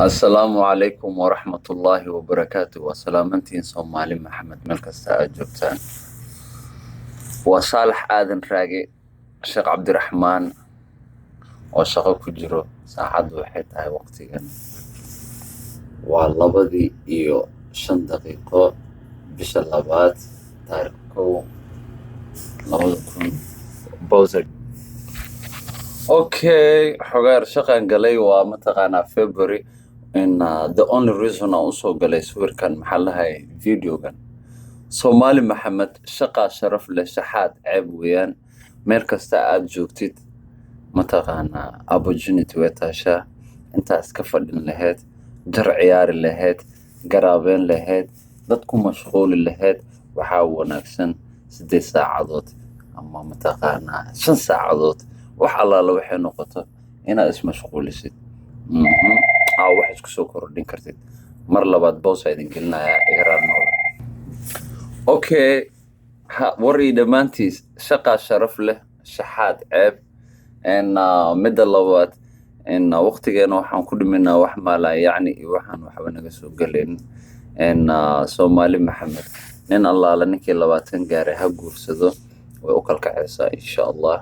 السلام عليكم ورحمة الله وبركاته وسلامتين صومالي محمد ملك الساعة جبتان وصالح آذن راقي الشيخ عبد الرحمن وشغل كجرو ساعد وحيد هاي وقتي والله بدي إيو 5 دقيقة بش اللبات تاركو لابد بوزر اوكي حقار شقان قلي ومتقانا فبري ان the only reason I also قلي سوير كان محلها فيديو كان صومالي محمد شقا شرف لشحاد عيب ويان ميركستا آد جوكتيد متقانا أبو جنت ويتاشا انت اسكفل لهيد جر عيار لهيد قرابين لهيد dadku mashquul lahayd waxa wanaagsan 8 saacadood ama mataqaana 5 saacadood wax allaala waxay noqoto inaad ismashquulisid wax isku soo kordhin kartid mar labaad boos idin gelinaya igaraan nool okay wari dhamaantiis shaqa sharaf leh shaxaad ceeb mid labaad waqtigeena waxaan ku dhiminaa wax maala yacni waxaan waxba naga soo galin Somali Maxamed nin allaala ninkii 20 gaaray ha guursado way u kala kacaysaa insha Allah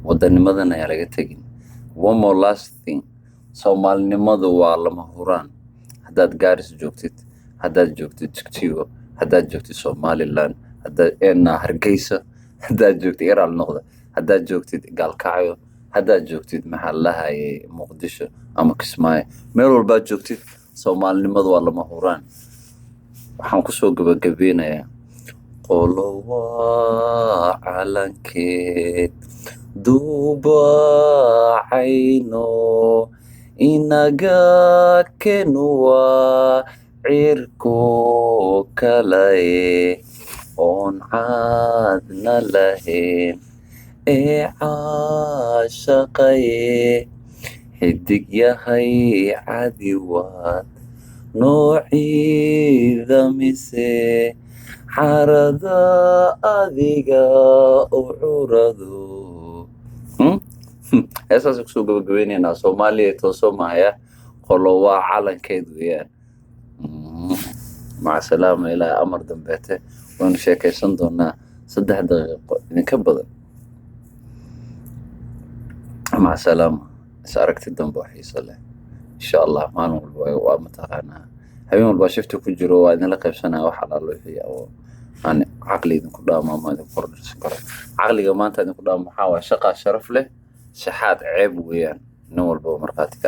wadanimadan ayaa laga tagin one more last thing Soomaalinimadu waa lama huraan haddaad Gaaris joogtid haddaad joogtid Jigjigo haddaad joogtid Somaliland haddaad Hargeysa haddaad joogtid Iraal noqda haddaad joogtid Gaalkacyo haddaad joogtid maxallaha Muqdisho ama Kismaayo meel walba joogtid Soomaalinimadu waa lama huraan waxaan ku soo gabagabeynayaa qolowa calankeed duubacayno inaga kenuwa cirko kalaye oon caadna lahayn ee caashaqaye xidig yahay cadiwaad noociida mise xarada adiga u curado heesaas kusoo gabagabeynaynaa Soomaaliya toosoo mahaya qolo waa calankeed weeyaan maca salaama ilaa amar dambeete waan sheekaysan doonaa 3 daqiiqo idinka badan maca salaama سأركت الدم بوحيصة له إن شاء الله ما نقول ومتقنا هبين والباشفت كجرو وإذن لقب سنة وحلا الله فيه أو يعني عقلي إذن كلها ما إذن قرر سكر عقلي قمانت إذن كلها محاوى شقا شرف له شحات عيب ويان نول بو مرقاتك